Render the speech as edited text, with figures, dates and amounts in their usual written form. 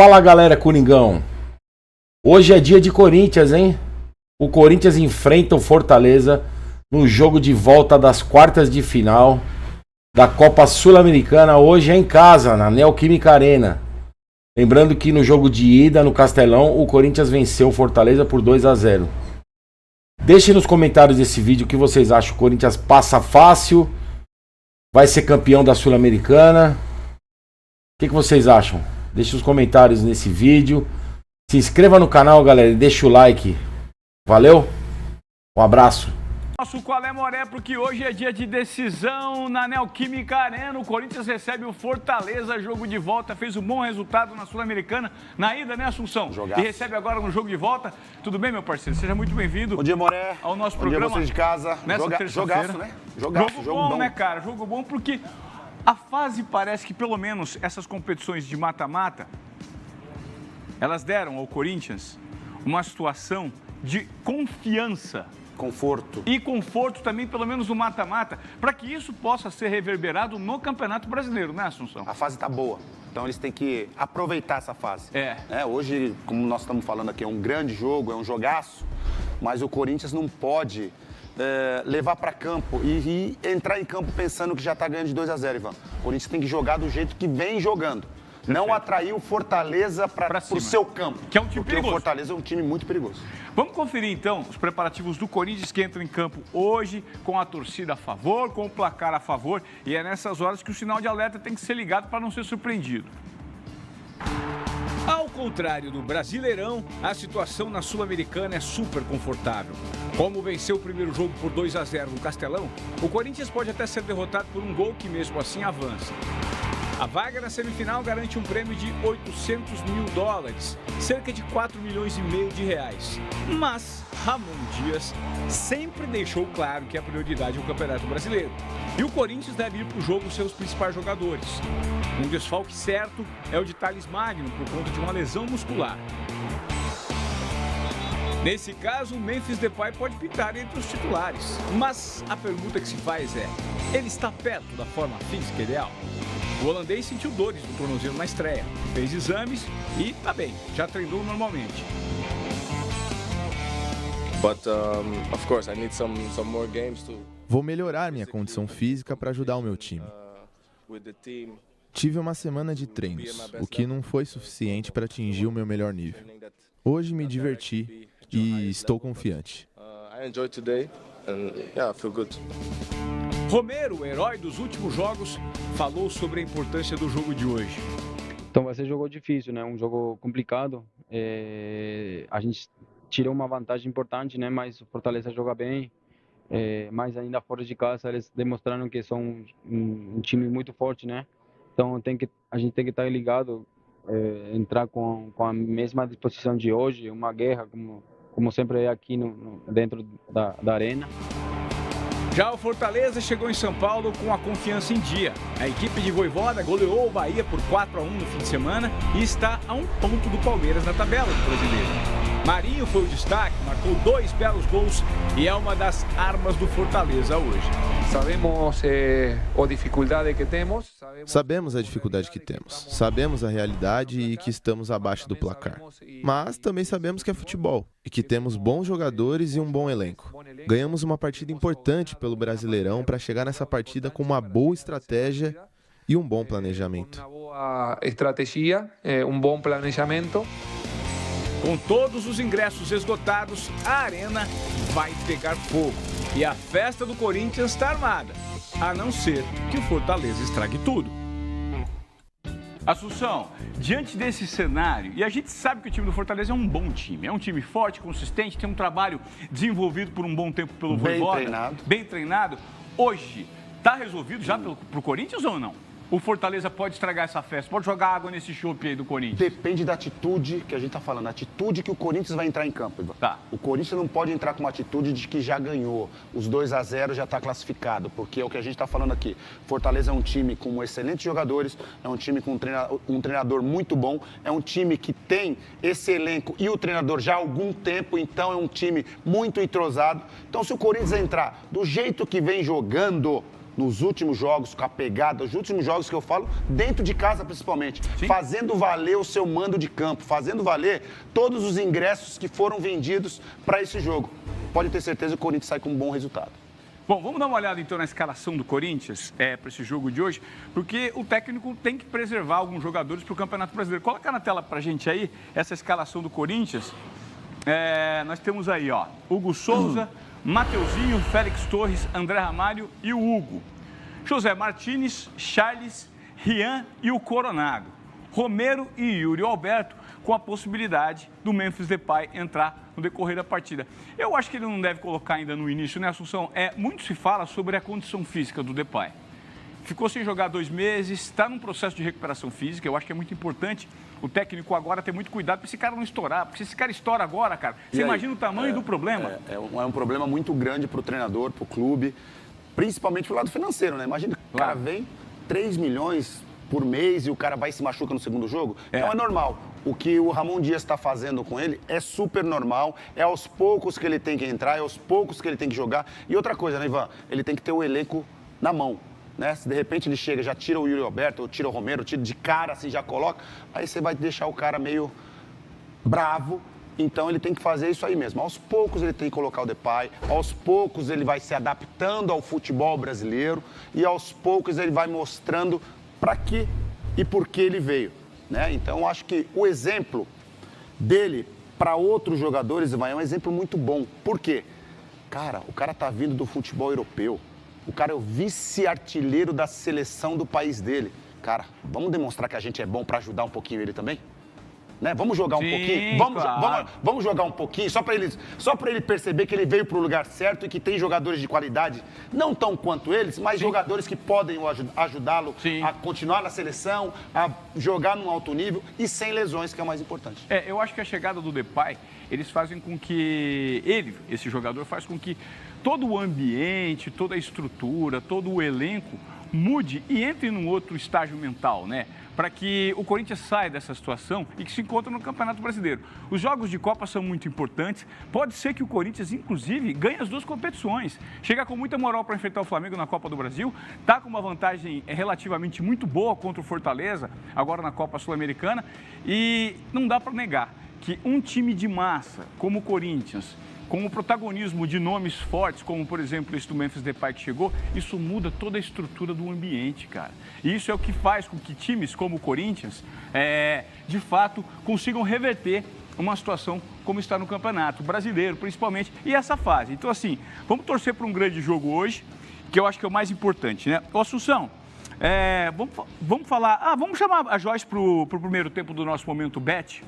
Fala galera, Coringão. Hoje é dia de Corinthians, hein? O Corinthians enfrenta o Fortaleza no jogo de volta das quartas de final da Copa Sul-Americana. Hoje é em casa, na Neoquímica Arena. Lembrando que no jogo de ida no Castelão, o Corinthians venceu o Fortaleza por 2-0. Deixem nos comentários desse vídeo o que vocês acham. O Corinthians passa fácil? Vai ser campeão da Sul-Americana? O que vocês acham? Deixe os comentários nesse vídeo. Se inscreva no canal, galera, e deixa o like. Valeu? Um abraço. Nosso Qual é Moré, porque hoje é dia de decisão na Neoquímica Arena. O Corinthians recebe o Fortaleza, jogo de volta, fez um bom resultado na Sul-Americana, na ida, né, Assunção? Jogaço. E recebe agora no jogo de volta. Tudo bem, meu parceiro? Seja muito bem-vindo. Bom dia, Moré. Ao nosso bom programa. Bom dia vocês de casa. Jogaço, né? Jogo bom, né, cara? Jogo bom porque a fase parece que, pelo menos, essas competições de mata-mata, elas deram ao Corinthians uma situação de confiança. Conforto. E conforto também, pelo menos no mata-mata, para que isso possa ser reverberado no Campeonato Brasileiro, né, Assunção? A fase está boa, então eles têm que aproveitar essa fase. Hoje, como nós estamos falando aqui, é um grande jogo, é um jogaço, mas o Corinthians não pode levar para campo e entrar em campo pensando que já está ganhando de 2-0, Ivan. O Corinthians tem que jogar do jeito que vem jogando. Não atrair o Fortaleza para o seu campo. Que é um time porque perigoso. O Fortaleza é um time muito perigoso. Vamos conferir, então, os preparativos do Corinthians que entram em campo hoje, com a torcida a favor, com o placar a favor. E é nessas horas que o sinal de alerta tem que ser ligado para não ser surpreendido. Ao contrário do Brasileirão, a situação na Sul-Americana é super confortável. Como venceu o primeiro jogo por 2-0 no Castelão, o Corinthians pode até ser derrotado por um gol que mesmo assim avança. A vaga na semifinal garante um prêmio de $800 mil, cerca de 4 milhões e meio de reais. Mas Ramon Dias sempre deixou claro que a prioridade é o Campeonato Brasileiro. E o Corinthians deve ir para o jogo seus principais jogadores. Um desfalque certo é o de Thales Magno, por conta de uma lesão muscular. Nesse caso, o Memphis Depay pode pintar entre os titulares. Mas a pergunta que se faz é, ele está perto da forma física ideal? O holandês sentiu dores no tornozelo na estreia, fez exames e tá bem, já treinou normalmente. Vou melhorar minha condição física para ajudar o meu time. Tive uma semana de treinos, o que não foi suficiente para atingir o meu melhor nível. Hoje me diverti e estou confiante. Romero, o herói dos últimos jogos, falou sobre a importância do jogo de hoje. Então vai ser um jogo difícil, né? Um jogo complicado. A gente tirou uma vantagem importante, né? Mas o Fortaleza joga bem. Mas ainda fora de casa eles demonstraram que são um time muito forte, né? Então a gente tem que estar ligado, entrar com a mesma disposição de hoje, uma guerra como sempre é aqui dentro da arena. Já o Fortaleza chegou em São Paulo com a confiança em dia. A equipe de Vojvoda goleou o Bahia por 4-1 no fim de semana e está a 1 ponto do Palmeiras na tabela do Brasileiro. Marinho foi o destaque, marcou 2 belos gols e é uma das armas do Fortaleza hoje. Sabemos a dificuldade que temos, sabemos a realidade e que estamos abaixo do placar. Mas também sabemos que é futebol e que temos bons jogadores e um bom elenco. Ganhamos uma partida importante pelo Brasileirão para chegar nessa partida com uma boa estratégia e um bom planejamento. Com todos os ingressos esgotados, a arena vai pegar fogo. E a festa do Corinthians está armada, a não ser que o Fortaleza estrague tudo. Assunção, diante desse cenário, e a gente sabe que o time do Fortaleza é um bom time, é um time forte, consistente, tem um trabalho desenvolvido por um bom tempo pelo Vojvoda, bem treinado. Hoje, está resolvido já para o Corinthians ou não? O Fortaleza pode estragar essa festa, pode jogar água nesse chope aí do Corinthians? Depende da atitude que a gente está falando, a atitude que o Corinthians vai entrar em campo, Ivan. Tá. O Corinthians não pode entrar com uma atitude de que já ganhou, os 2-0 já está classificado, porque é o que a gente está falando aqui. Fortaleza é um time com excelentes jogadores, é um time com um treinador muito bom, é um time que tem esse elenco e o treinador já há algum tempo, então é um time muito entrosado. Então se o Corinthians entrar do jeito que vem jogando, nos últimos jogos, com a pegada, os últimos jogos que eu falo, dentro de casa principalmente, fazendo valer o seu mando de campo, fazendo valer todos os ingressos que foram vendidos para esse jogo. Pode ter certeza que o Corinthians sai com um bom resultado. Bom, vamos dar uma olhada então na escalação do Corinthians para esse jogo de hoje, porque o técnico tem que preservar alguns jogadores para o Campeonato Brasileiro. Coloca na tela para a gente aí essa escalação do Corinthians. Nós temos aí, ó, Hugo Souza, Mateuzinho, Félix Torres, André Ramalho e o Hugo. José Martínez, Charles, Rian e o Coronado. Romero e Yuri Alberto, com a possibilidade do Memphis Depay entrar no decorrer da partida. Eu acho que ele não deve colocar ainda no início, né, Assunção? Muito se fala sobre a condição física do Depay. Ficou sem jogar 2 meses, está num processo de recuperação física. Eu acho que é muito importante o técnico agora ter muito cuidado para esse cara não estourar. Porque se esse cara estoura agora, cara, você imagina o tamanho do problema. É um problema muito grande para o treinador, para o clube, principalmente pro lado financeiro, né? Imagina, o cara vem 3 milhões por mês e o cara vai e se machuca no segundo jogo. Então é normal. O que o Ramon Dias está fazendo com ele é super normal, é aos poucos que ele tem que entrar, é aos poucos que ele tem que jogar. E outra coisa, né, Ivan? Ele tem que ter o elenco na mão, né? Se de repente ele chega, já tira o Yuri Alberto, ou tira o Romero, tira de cara, assim, já coloca, aí você vai deixar o cara meio bravo. Então ele tem que fazer isso aí mesmo. Aos poucos ele tem que colocar o Depay, aos poucos ele vai se adaptando ao futebol brasileiro e aos poucos ele vai mostrando para que e por que ele veio, né? Então, acho que o exemplo dele para outros jogadores é um exemplo muito bom. Por quê? Cara, o cara tá vindo do futebol europeu. O cara é o vice-artilheiro da seleção do país dele. Cara, vamos demonstrar que a gente é bom para ajudar um pouquinho ele também? Né? Vamos jogar um pouquinho? Vamos jogar um pouquinho, só para ele perceber que ele veio para o lugar certo e que tem jogadores de qualidade, não tão quanto eles, mas jogadores que podem ajudá-lo a continuar na seleção, a jogar num alto nível e sem lesões, que é o mais importante. Eu acho que a chegada do Depay, eles fazem com que esse jogador faz com que todo o ambiente, toda a estrutura, todo o elenco mude e entre num outro estágio mental, né? Para que o Corinthians saia dessa situação e que se encontre no Campeonato Brasileiro. Os jogos de Copa são muito importantes. Pode ser que o Corinthians, inclusive, ganhe as 2 competições. Chega com muita moral para enfrentar o Flamengo na Copa do Brasil. Está com uma vantagem relativamente muito boa contra o Fortaleza, agora na Copa Sul-Americana. E não dá para negar que um time de massa, como o Corinthians, com o protagonismo de nomes fortes, como, por exemplo, esse do Memphis Depay que chegou, isso muda toda a estrutura do ambiente, cara. E isso é o que faz com que times como o Corinthians, de fato, consigam reverter uma situação como está no Campeonato Brasileiro, principalmente, e essa fase. Então, assim, vamos torcer para um grande jogo hoje, que eu acho que é o mais importante, né? Ô, Assunção, vamos falar... vamos chamar a Joyce para o primeiro tempo do nosso Momento Bet.